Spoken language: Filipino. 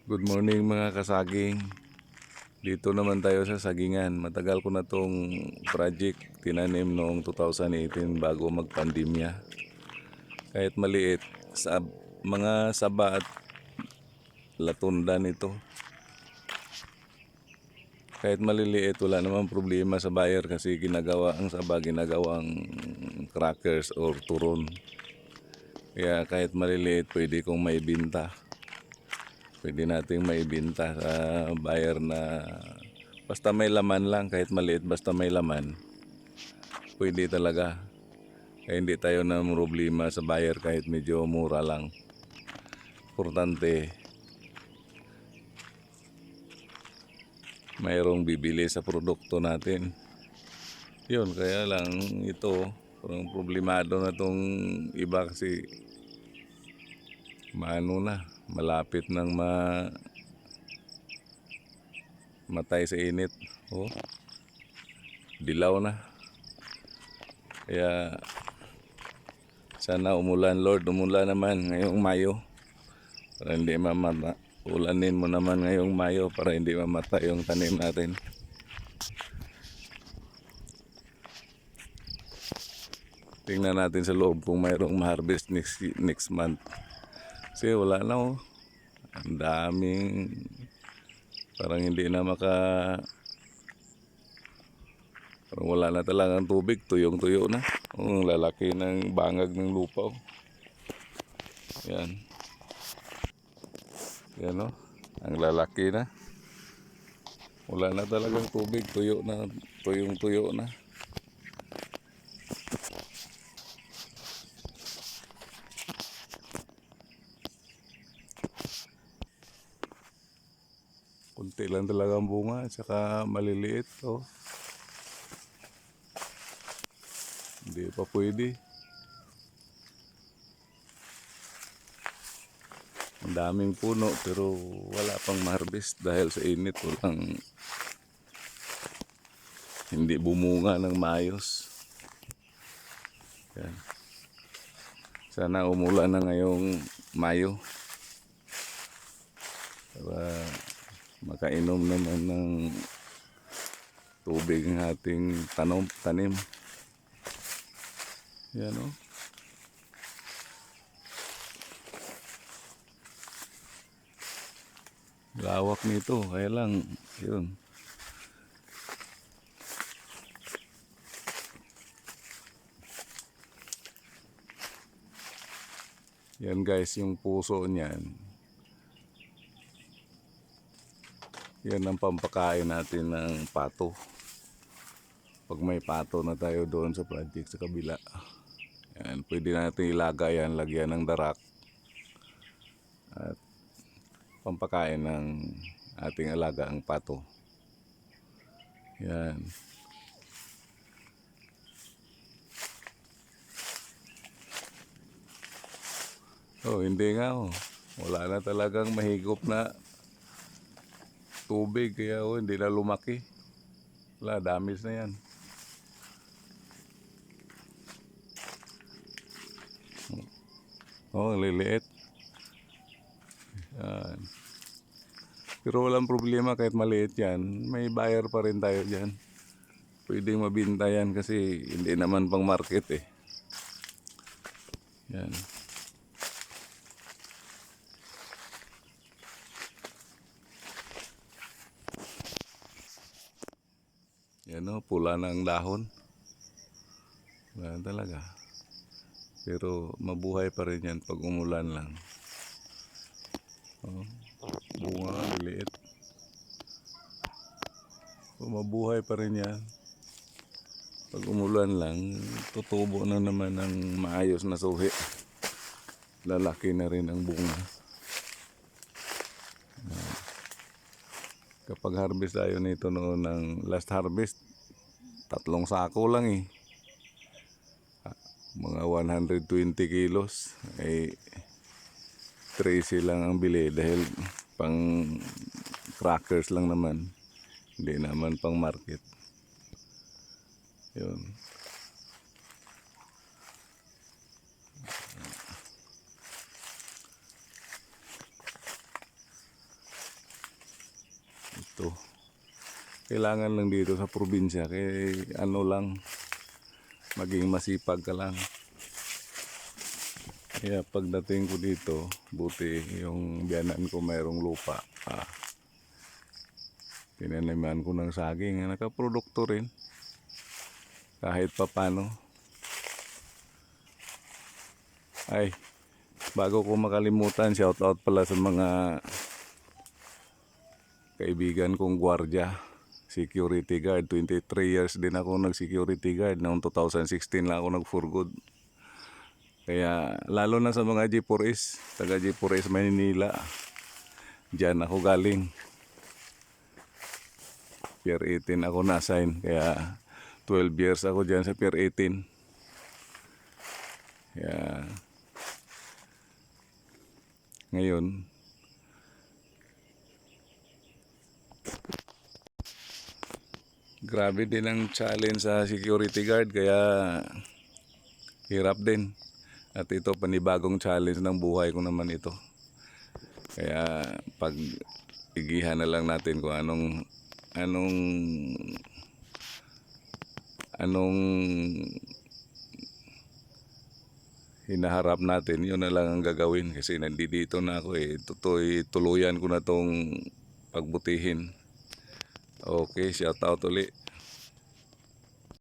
Good morning mga kasaging. Dito naman tayo sa sagingan. Matagal ko na tong project tinanim noong 2018 bago magpandemya. Kahit maliit, sa mga saba at latunda nito. Kahit maliliit, wala namang problema sa buyer kasi ang saba ginagawang crackers or turon. Kaya kahit maliliit, pwede kong maibinta. Pwede nating maibenta sa buyer na basta may laman lang, kahit maliit, basta may laman. Pwede talaga. Kaya hindi tayo na problema sa buyer kahit medyo mura lang. Importante, mayroong bibili sa produkto natin. Yun, kaya lang ito, parang problemado na tong iba kasi malapit nang matay sa init. Oh, dilaw na. Kaya sana umulan, Lord, umulan naman ngayong Mayo para hindi mamata. Ulanin mo naman ngayong Mayo para hindi mamatay yung tanim natin. Tingnan natin sa loob kung mayroong ma-harvest next month. Kasi wala na oh. Ang daming parang hindi na parang wala na talagang tubig, tuyong-tuyo na. Ang lalaki ng bangag ng lupa. Yan. Yan oh. Ang lalaki na. Wala na talagang tubig, tuyo na, tuyong-tuyo na. Kunti lang talaga ang bunga, saka maliliit. Oh. Hindi pa pwede. Ang daming puno pero wala pang ma-harvest dahil sa init. Hindi bumunga ng maayos. Yan. Sana umulan na ngayong Mayo para makainom naman ng tubig ng ating tanim. Yan o. Lawak nito, kaya lang yun. Yan guys, yung puso niyan. Yan ang pampakain natin ng pato. Pag may pato na tayo doon sa project sa kabila. Yan, pwede natin ilagay yan, lagyan ng darak. At pampakain ng ating alaga ang pato. Yan. Oh, hindi nga oh. Wala na talagang mahigop na tubig kaya oh, hindi na lumaki. Wala, damis na yan. Oh, liliit. Yan. Pero walang problema kahit maliit yan. May buyer pa rin tayo dyan. Pwedeng mabinta yan kasi hindi naman pang market eh. Yan. Yan o, pula na ang dahon. Wala talaga. Pero mabuhay pa rin yan pag umulan lang. Oh, bunga liliit. So, mabuhay pa rin yan. Pag umulan lang, tutubo na naman ng maayos na suhi. Lalaki na rin ang bunga. Kapag harvest tayo nito noon ng last harvest, 3 sako lang eh. Mga 120 kilos. Eh, 13 lang ang bili dahil pang crackers lang naman. Hindi naman pang market. Yun. Kailangan lang dito sa probinsya, kay ano lang, maging masipag ka lang. Kaya pagdating ko dito, buti yung biyanan ko mayroong lupa. Tinaniman ko ng saging, nakaprodukto rin. Kahit papano. Ay, bago ko makalimutan, shout out pala sa mga kaibigan kong gwardiya. Security guard, 23 years din ako nag-security guard. Noong 2016 lang ako nag-for good. Kaya lalo na sa mga G4S, taga G4S Maynila. Diyan ako galing. Pier 18 ako na-assign. Kaya 12 years ako diyan sa Pier 18. Kaya ngayon, grabe din ang challenge sa security guard. Kaya hirap din. At ito, panibagong challenge ng buhay ko naman ito. Kaya pag igihan na lang natin kung anong hinaharap natin, yun na lang ang gagawin. Kasi nandito na ako eh. Tuluyan ko na tong pagbutihin. Okay, shout out ulit.